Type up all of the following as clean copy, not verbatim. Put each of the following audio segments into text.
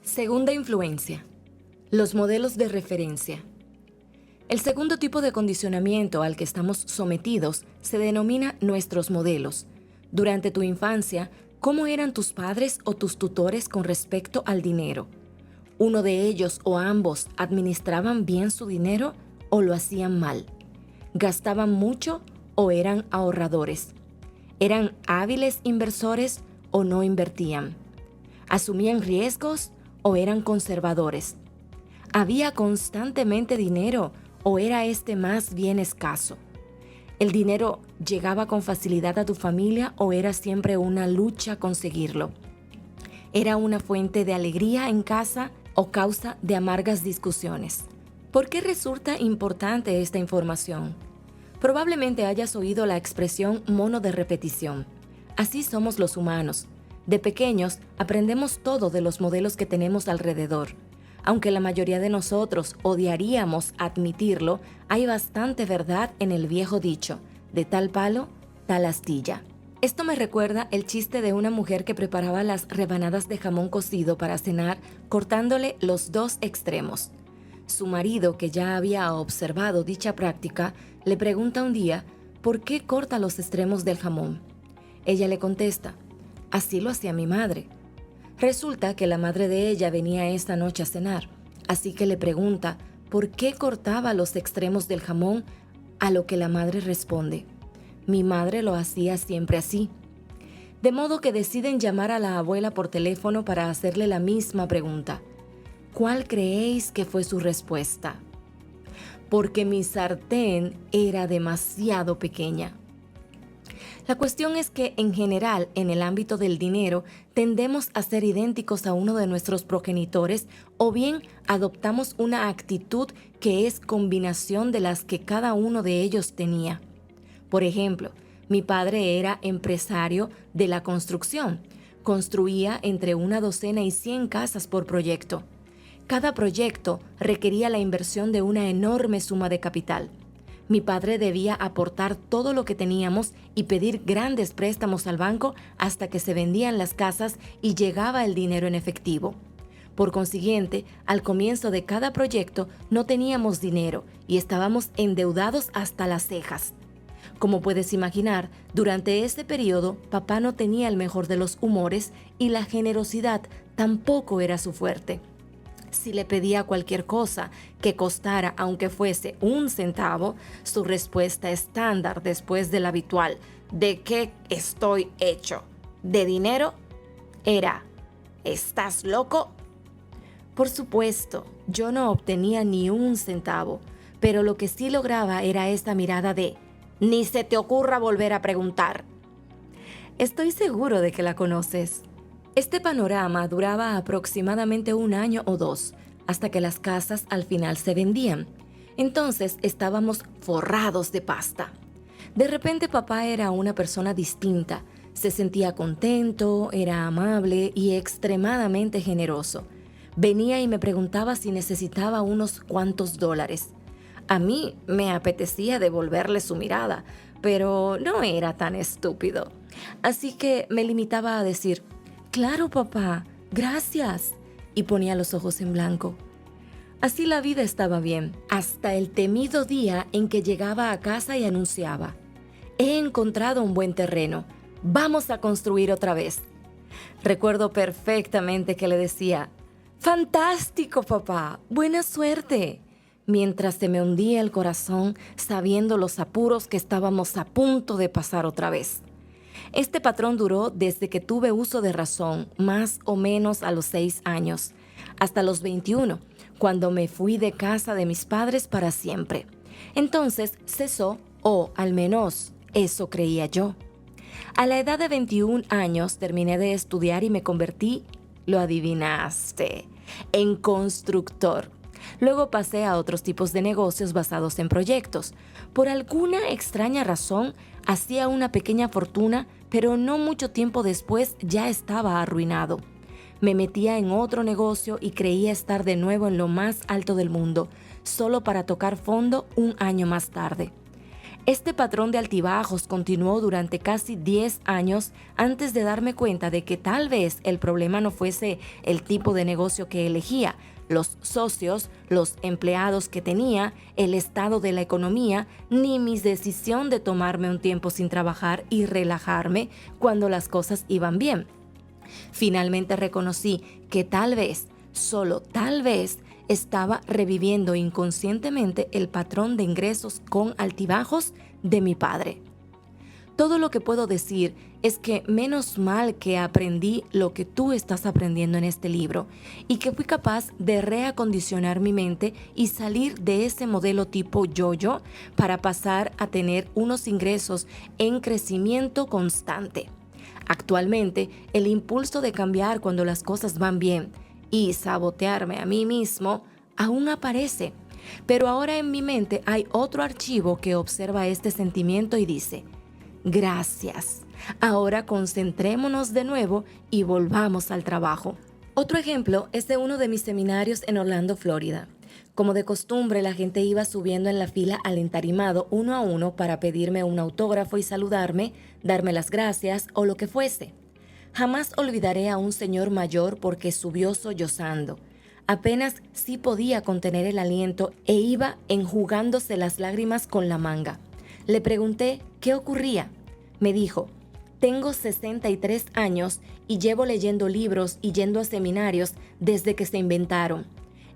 Segunda influencia. Los modelos de referencia. El segundo tipo de condicionamiento al que estamos sometidos se denomina nuestros modelos. Durante tu infancia, ¿cómo eran tus padres o tus tutores con respecto al dinero? ¿Uno de ellos o ambos administraban bien su dinero o lo hacían mal? ¿Gastaban mucho o eran ahorradores? ¿Eran hábiles inversores o no invertían? ¿Asumían riesgos o eran conservadores? ¿Había constantemente dinero o era este más bien escaso? ¿El dinero llegaba con facilidad a tu familia o era siempre una lucha conseguirlo? ¿Era una fuente de alegría en casa o causa de amargas discusiones? ¿Por qué resulta importante esta información? Probablemente hayas oído la expresión mono de repetición. Así somos los humanos. De pequeños aprendemos todo de los modelos que tenemos alrededor. Aunque la mayoría de nosotros odiaríamos admitirlo, hay bastante verdad en el viejo dicho, de tal palo, tal astilla. Esto me recuerda el chiste de una mujer que preparaba las rebanadas de jamón cocido para cenar cortándole los dos extremos. Su marido, que ya había observado dicha práctica, le pregunta un día ¿por qué corta los extremos del jamón? Ella le contesta, así lo hacía mi madre. Resulta que la madre de ella venía esta noche a cenar, así que le pregunta por qué cortaba los extremos del jamón, a lo que la madre responde, mi madre lo hacía siempre así. De modo que deciden llamar a la abuela por teléfono para hacerle la misma pregunta. ¿Cuál creéis que fue su respuesta? Porque mi sartén era demasiado pequeña. La cuestión es que, en general, en el ámbito del dinero, tendemos a ser idénticos a uno de nuestros progenitores o bien adoptamos una actitud que es combinación de las que cada uno de ellos tenía. Por ejemplo, mi padre era empresario de la construcción. Construía entre 1 docena y 100 casas por proyecto. Cada proyecto requería la inversión de una enorme suma de capital. Mi padre debía aportar todo lo que teníamos y pedir grandes préstamos al banco hasta que se vendían las casas y llegaba el dinero en efectivo. Por consiguiente, al comienzo de cada proyecto no teníamos dinero y estábamos endeudados hasta las cejas. Como puedes imaginar, durante este periodo, papá no tenía el mejor de los humores y la generosidad tampoco era su fuerte. Si le pedía cualquier cosa que costara aunque fuese 1 centavo, su respuesta estándar después del habitual ¿de qué estoy hecho? ¿De dinero? Era ¿estás loco? Por supuesto, yo no obtenía ni 1 centavo, pero lo que sí lograba era esta mirada de ni se te ocurra volver a preguntar. Estoy seguro de que la conoces. Este panorama duraba aproximadamente 1 año o 2, hasta que las casas al final se vendían. Entonces estábamos forrados de pasta. De repente papá era una persona distinta, se sentía contento, era amable y extremadamente generoso. Venía y me preguntaba si necesitaba unos cuantos dólares. A mí me apetecía devolverle su mirada, pero no era tan estúpido. Así que me limitaba a decir, claro, papá, gracias. Y ponía los ojos en blanco. Así la vida estaba bien, hasta el temido día en que llegaba a casa y anunciaba, he encontrado un buen terreno, vamos a construir otra vez. Recuerdo perfectamente que le decía, fantástico, papá, buena suerte. Mientras se me hundía el corazón sabiendo los apuros que estábamos a punto de pasar otra vez. Este patrón duró desde que tuve uso de razón, más o menos a los 6 años, hasta los 21, cuando me fui de casa de mis padres para siempre. Entonces cesó, o al menos eso creía yo. A la edad de 21 años terminé de estudiar y me convertí, lo adivinaste, en constructor. Luego pasé a otros tipos de negocios basados en proyectos. Por alguna extraña razón, hacía una pequeña fortuna, pero no mucho tiempo después ya estaba arruinado. Me metía en otro negocio y creía estar de nuevo en lo más alto del mundo, solo para tocar fondo 1 año más tarde. Este patrón de altibajos continuó durante casi 10 años antes de darme cuenta de que tal vez el problema no fuese el tipo de negocio que elegía, los socios, los empleados que tenía, el estado de la economía, ni mi decisión de tomarme un tiempo sin trabajar y relajarme cuando las cosas iban bien. Finalmente reconocí que tal vez, solo tal vez, estaba reviviendo inconscientemente el patrón de ingresos con altibajos de mi padre. Todo lo que puedo decir es que menos mal que aprendí lo que tú estás aprendiendo en este libro y que fui capaz de reacondicionar mi mente y salir de ese modelo tipo yo-yo para pasar a tener unos ingresos en crecimiento constante. Actualmente, el impulso de cambiar cuando las cosas van bien y sabotearme a mí mismo aún aparece, pero ahora en mi mente hay otro archivo que observa este sentimiento y dice: gracias. Ahora concentrémonos de nuevo y volvamos al trabajo. Otro ejemplo es de uno de mis seminarios en Orlando, Florida. Como de costumbre, la gente iba subiendo en la fila al entarimado uno a uno para pedirme un autógrafo y saludarme, darme las gracias o lo que fuese. Jamás olvidaré a un señor mayor porque subió sollozando. Apenas sí podía contener el aliento e iba enjugándose las lágrimas con la manga. Le pregunté qué ocurría. Me dijo: tengo 63 años y llevo leyendo libros y yendo a seminarios desde que se inventaron.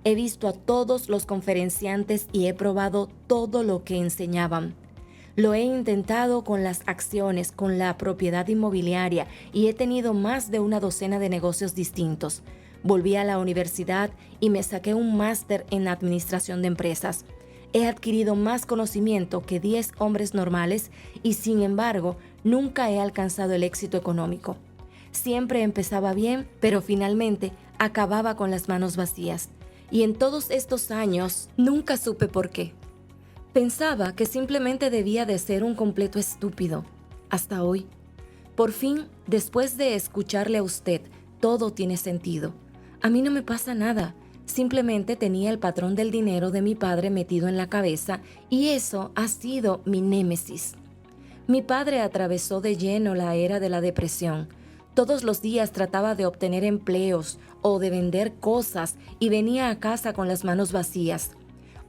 He visto a todos los conferenciantes y he probado todo lo que enseñaban. Lo he intentado con las acciones, con la propiedad inmobiliaria y he tenido más de una docena de negocios distintos. Volví a la universidad y me saqué un máster en administración de empresas. He adquirido más conocimiento que 10 hombres normales y, sin embargo, nunca he alcanzado el éxito económico. Siempre empezaba bien, pero finalmente acababa con las manos vacías. Y en todos estos años nunca supe por qué. Pensaba que simplemente debía de ser un completo estúpido. Hasta hoy. Por fin, después de escucharle a usted, todo tiene sentido. A mí no me pasa nada. Simplemente tenía el patrón del dinero de mi padre metido en la cabeza y eso ha sido mi némesis. Mi padre atravesó de lleno la era de la depresión. Todos los días trataba de obtener empleos o de vender cosas y venía a casa con las manos vacías.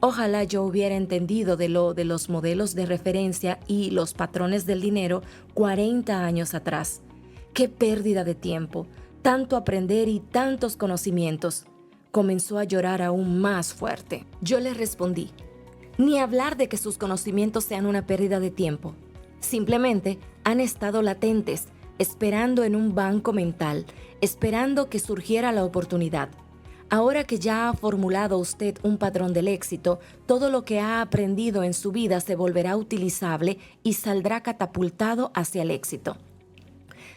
Ojalá yo hubiera entendido de los modelos de referencia y los patrones del dinero 40 años atrás. ¡Qué pérdida de tiempo! Tanto aprender y tantos conocimientos. Comenzó a llorar aún más fuerte. Yo le respondí: ni hablar de que sus conocimientos sean una pérdida de tiempo. Simplemente han estado latentes, esperando en un banco mental, esperando que surgiera la oportunidad. Ahora que ya ha formulado usted un patrón del éxito, todo lo que ha aprendido en su vida se volverá utilizable y saldrá catapultado hacia el éxito.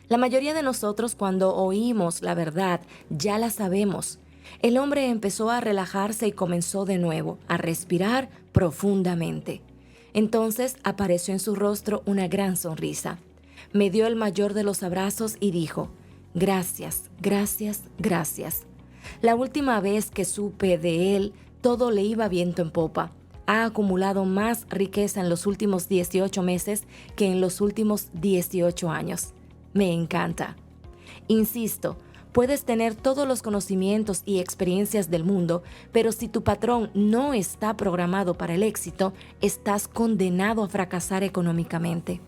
La mayoría de nosotros, cuando oímos la verdad, ya la sabemos. El hombre empezó a relajarse y comenzó de nuevo a respirar profundamente. Entonces apareció en su rostro una gran sonrisa. Me dio el mayor de los abrazos y dijo: gracias, gracias, gracias. La última vez que supe de él, todo le iba viento en popa. Ha acumulado más riqueza en los últimos 18 meses que en los últimos 18 años. Me encanta. Insisto, puedes tener todos los conocimientos y experiencias del mundo, pero si tu patrón no está programado para el éxito, estás condenado a fracasar económicamente.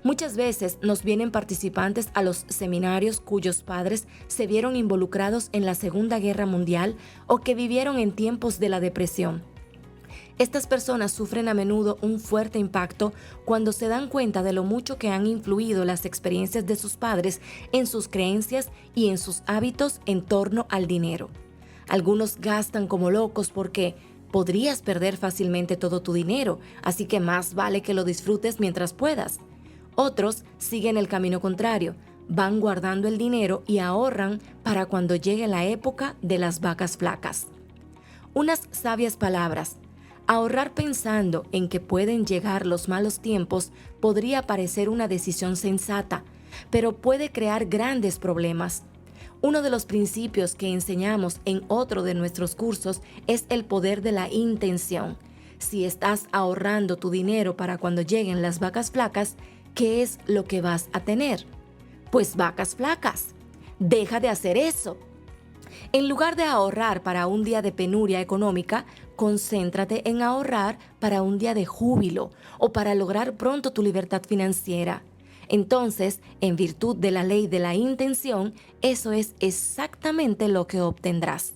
Muchas veces nos vienen participantes a los seminarios cuyos padres se vieron involucrados en la Segunda Guerra Mundial o que vivieron en tiempos de la depresión. Estas personas sufren a menudo un fuerte impacto cuando se dan cuenta de lo mucho que han influido las experiencias de sus padres en sus creencias y en sus hábitos en torno al dinero. Algunos gastan como locos porque podrías perder fácilmente todo tu dinero, así que más vale que lo disfrutes mientras puedas. Otros siguen el camino contrario, van guardando el dinero y ahorran para cuando llegue la época de las vacas flacas. Unas sabias palabras. Ahorrar pensando en que pueden llegar los malos tiempos podría parecer una decisión sensata, pero puede crear grandes problemas. Uno de los principios que enseñamos en otro de nuestros cursos es el poder de la intención. Si estás ahorrando tu dinero para cuando lleguen las vacas flacas, ¿qué es lo que vas a tener? Pues vacas flacas. Deja de hacer eso. En lugar de ahorrar para un día de penuria económica, concéntrate en ahorrar para un día de júbilo o para lograr pronto tu libertad financiera. Entonces, en virtud de la ley de la intención, eso es exactamente lo que obtendrás.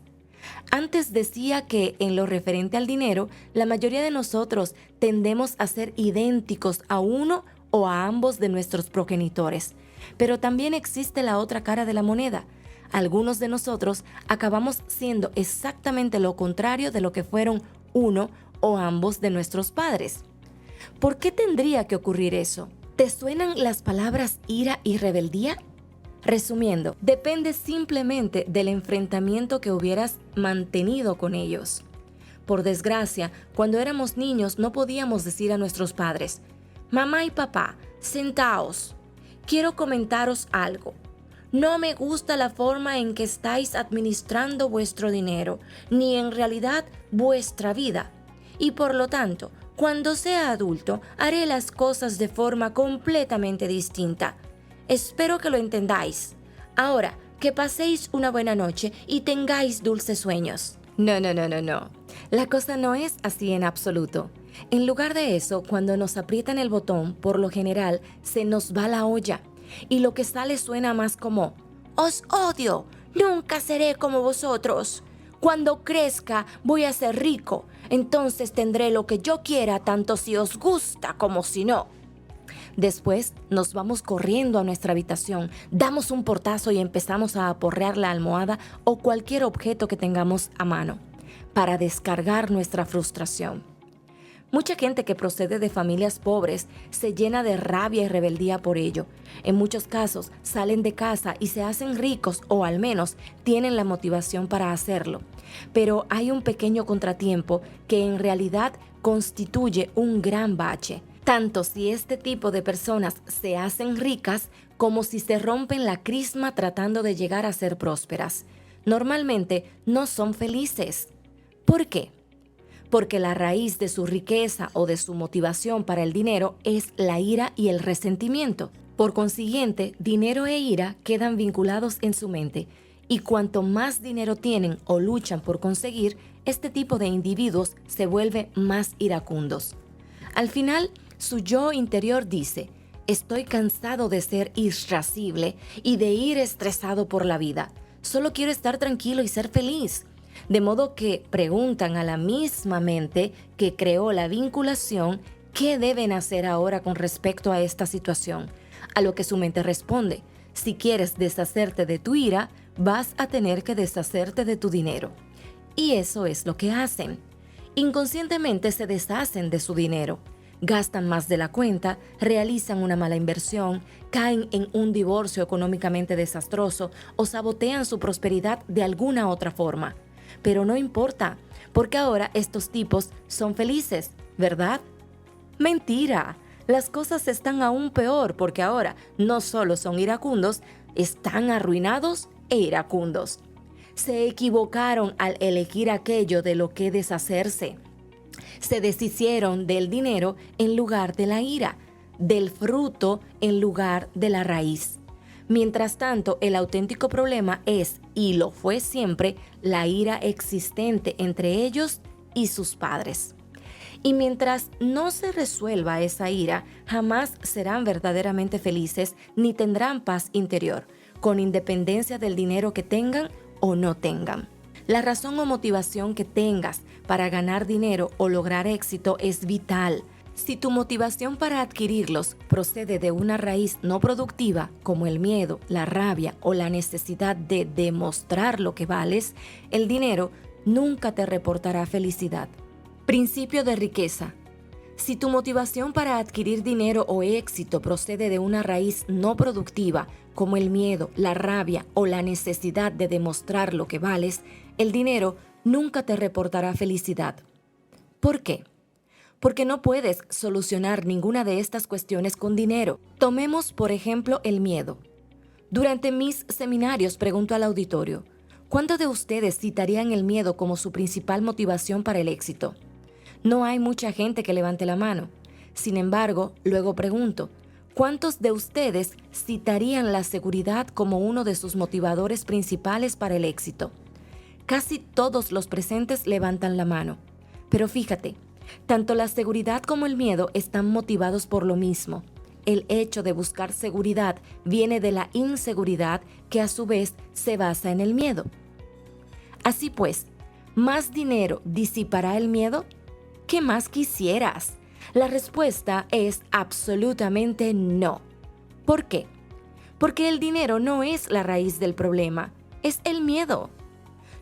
Antes decía que en lo referente al dinero, la mayoría de nosotros tendemos a ser idénticos a uno o a ambos de nuestros progenitores. Pero también existe la otra cara de la moneda. Algunos de nosotros acabamos siendo exactamente lo contrario de lo que fueron uno o ambos de nuestros padres. ¿Por qué tendría que ocurrir eso? ¿Te suenan las palabras ira y rebeldía? Resumiendo, depende simplemente del enfrentamiento que hubieras mantenido con ellos. Por desgracia, cuando éramos niños no podíamos decir a nuestros padres: mamá y papá, sentaos, quiero comentaros algo. No me gusta la forma en que estáis administrando vuestro dinero, ni en realidad vuestra vida. Y por lo tanto, cuando sea adulto, haré las cosas de forma completamente distinta. Espero que lo entendáis. Ahora, que paséis una buena noche y tengáis dulces sueños. No. La cosa no es así en absoluto. En lugar de eso, cuando nos aprietan el botón, por lo general, se nos va la olla. Y lo que sale suena más como: os odio, nunca seré como vosotros. Cuando crezca voy a ser rico, entonces tendré lo que yo quiera tanto si os gusta como si no. Después nos vamos corriendo a nuestra habitación, damos un portazo y empezamos a aporrear la almohada o cualquier objeto que tengamos a mano para descargar nuestra frustración. Mucha gente que procede de familias pobres se llena de rabia y rebeldía por ello. En muchos casos salen de casa y se hacen ricos o al menos tienen la motivación para hacerlo. Pero hay un pequeño contratiempo que en realidad constituye un gran bache, tanto si este tipo de personas se hacen ricas como si se rompen la crisma tratando de llegar a ser prósperas. Normalmente no son felices. ¿Por qué? Porque la raíz de su riqueza o de su motivación para el dinero es la ira y el resentimiento. Por consiguiente, dinero e ira quedan vinculados en su mente, y cuanto más dinero tienen o luchan por conseguir, este tipo de individuos se vuelve más iracundos. Al final, su yo interior dice: estoy cansado de ser irascible y de ir estresado por la vida. Solo quiero estar tranquilo y ser feliz. De modo que preguntan a la misma mente que creó la vinculación qué deben hacer ahora con respecto a esta situación. A lo que su mente responde: si quieres deshacerte de tu ira, vas a tener que deshacerte de tu dinero. Y eso es lo que hacen. Inconscientemente se deshacen de su dinero. Gastan más de la cuenta, realizan una mala inversión, caen en un divorcio económicamente desastroso o sabotean su prosperidad de alguna otra forma. Pero no importa, porque ahora estos tipos son felices, ¿verdad? Mentira, las cosas están aún peor porque ahora no solo son iracundos, están arruinados e iracundos. Se equivocaron al elegir aquello de lo que deshacerse. Se deshicieron del dinero en lugar de la ira, del fruto en lugar de la raíz. Mientras tanto, el auténtico problema es, y lo fue siempre, la ira existente entre ellos y sus padres. Y mientras no se resuelva esa ira, jamás serán verdaderamente felices ni tendrán paz interior, con independencia del dinero que tengan o no tengan. La razón o motivación que tengas para ganar dinero o lograr éxito es vital. Si tu motivación para adquirirlos procede de una raíz no productiva, como el miedo, la rabia o la necesidad de demostrar lo que vales, el dinero nunca te reportará felicidad. Principio de riqueza. Si tu motivación para adquirir dinero o éxito procede de una raíz no productiva, como el miedo, la rabia o la necesidad de demostrar lo que vales, el dinero nunca te reportará felicidad. ¿Por qué? Porque no puedes solucionar ninguna de estas cuestiones con dinero. Tomemos, por ejemplo, el miedo. Durante mis seminarios pregunto al auditorio: ¿cuántos de ustedes citarían el miedo como su principal motivación para el éxito? No hay mucha gente que levante la mano. Sin embargo, luego pregunto, ¿cuántos de ustedes citarían la seguridad como uno de sus motivadores principales para el éxito? Casi todos los presentes levantan la mano. Pero fíjate, tanto la seguridad como el miedo están motivados por lo mismo. El hecho de buscar seguridad viene de la inseguridad, que a su vez se basa en el miedo. Así pues, ¿más dinero disipará el miedo? ¿Qué más quisieras? La respuesta es absolutamente no. ¿Por qué? Porque el dinero no es la raíz del problema, es el miedo.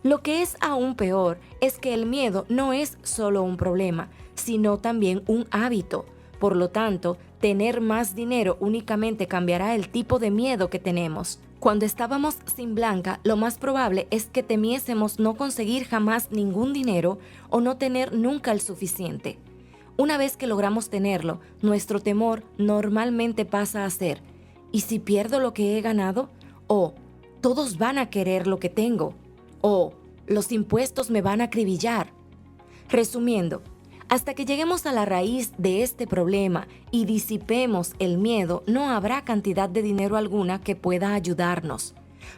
Lo que es aún peor es que el miedo no es solo un problema, sino también un hábito. Por lo tanto, tener más dinero únicamente cambiará el tipo de miedo que tenemos. Cuando estábamos sin Blanca, lo más probable es que temiésemos no conseguir jamás ningún dinero o no tener nunca el suficiente. Una vez que logramos tenerlo, nuestro temor normalmente pasa a ser: ¿y si pierdo lo que he ganado? O todos van a querer lo que tengo. O los impuestos me van a acribillar. Resumiendo, hasta que lleguemos a la raíz de este problema y disipemos el miedo, no habrá cantidad de dinero alguna que pueda ayudarnos.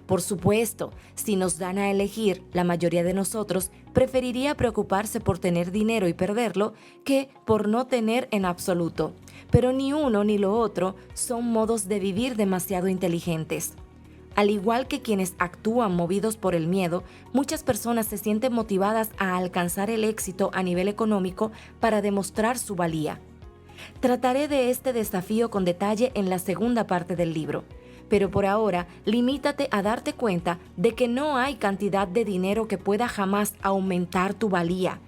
Por supuesto, si nos dan a elegir, la mayoría de nosotros preferiría preocuparse por tener dinero y perderlo que por no tener en absoluto. Pero ni uno ni lo otro son modos de vivir demasiado inteligentes. Al igual que quienes actúan movidos por el miedo, muchas personas se sienten motivadas a alcanzar el éxito a nivel económico para demostrar su valía. Trataré de este desafío con detalle en la segunda parte del libro, pero por ahora limítate a darte cuenta de que no hay cantidad de dinero que pueda jamás aumentar tu valía.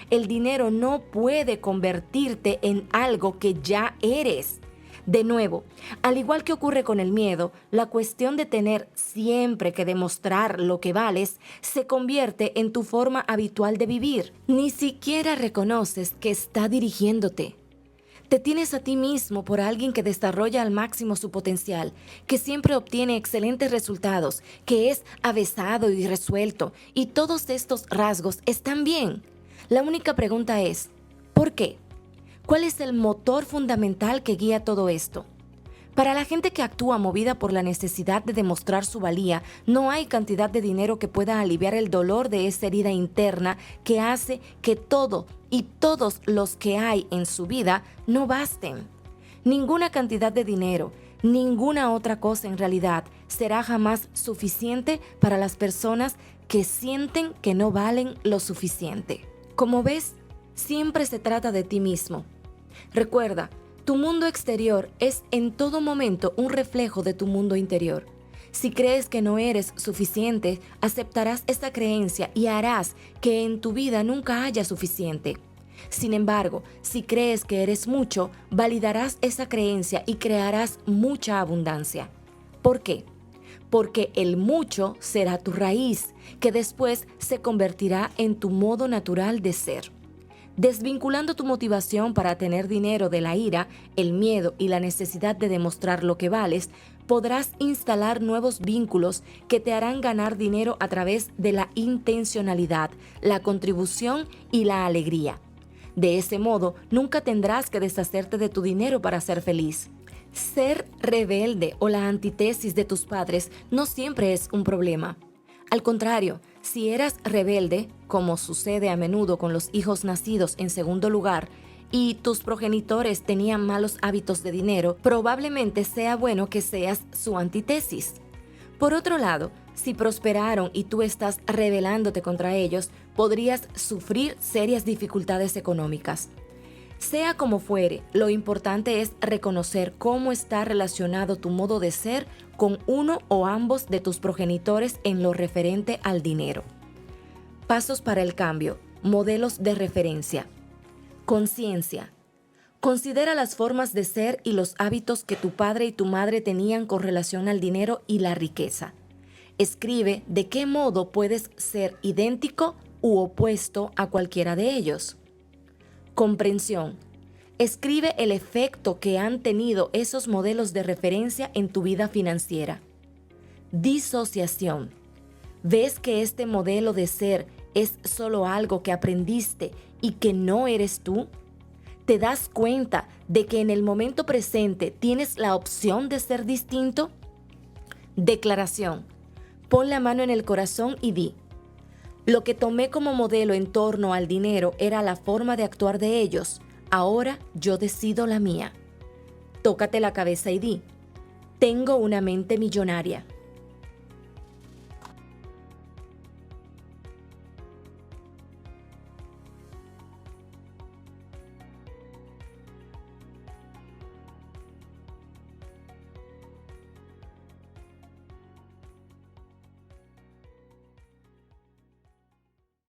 El dinero no puede convertirte en algo que ya eres. De nuevo, al igual que ocurre con el miedo, la cuestión de tener siempre que demostrar lo que vales se convierte en tu forma habitual de vivir. Ni siquiera reconoces que está dirigiéndote. Te tienes a ti mismo por alguien que desarrolla al máximo su potencial, que siempre obtiene excelentes resultados, que es avezado y resuelto, y todos estos rasgos están bien. La única pregunta es, ¿por qué? ¿Cuál es el motor fundamental que guía todo esto? Para la gente que actúa movida por la necesidad de demostrar su valía, no hay cantidad de dinero que pueda aliviar el dolor de esa herida interna que hace que todo y todos los que hay en su vida no basten. Ninguna cantidad de dinero, ninguna otra cosa en realidad será jamás suficiente para las personas que sienten que no valen lo suficiente. Como ves, siempre se trata de ti mismo. Recuerda, tu mundo exterior es en todo momento un reflejo de tu mundo interior. Si crees que no eres suficiente, aceptarás esta creencia y harás que en tu vida nunca haya suficiente. Sin embargo, si crees que eres mucho, validarás esa creencia y crearás mucha abundancia. ¿Por qué? Porque el mucho será tu raíz, que después se convertirá en tu modo natural de ser. Desvinculando tu motivación para tener dinero de la ira, el miedo y la necesidad de demostrar lo que vales, podrás instalar nuevos vínculos que te harán ganar dinero a través de la intencionalidad, la contribución y la alegría. De ese modo, nunca tendrás que deshacerte de tu dinero para ser feliz. Ser rebelde o la antítesis de tus padres no siempre es un problema. Al contrario, si eras rebelde, como sucede a menudo con los hijos nacidos en segundo lugar, y tus progenitores tenían malos hábitos de dinero, probablemente sea bueno que seas su antítesis. Por otro lado, si prosperaron y tú estás rebelándote contra ellos, podrías sufrir serias dificultades económicas. Sea como fuere, lo importante es reconocer cómo está relacionado tu modo de ser con uno o ambos de tus progenitores en lo referente al dinero. Pasos para el cambio. Modelos de referencia. Conciencia. Considera las formas de ser y los hábitos que tu padre y tu madre tenían con relación al dinero y la riqueza. Escribe de qué modo puedes ser idéntico u opuesto a cualquiera de ellos. Comprensión. Escribe el efecto que han tenido esos modelos de referencia en tu vida financiera. Disociación. ¿Ves que este modelo de ser es solo algo que aprendiste y que no eres tú? ¿Te das cuenta de que en el momento presente tienes la opción de ser distinto? Declaración. Pon la mano en el corazón y di: lo que tomé como modelo en torno al dinero era la forma de actuar de ellos. Ahora yo decido la mía. Tócate la cabeza y di: tengo una mente millonaria.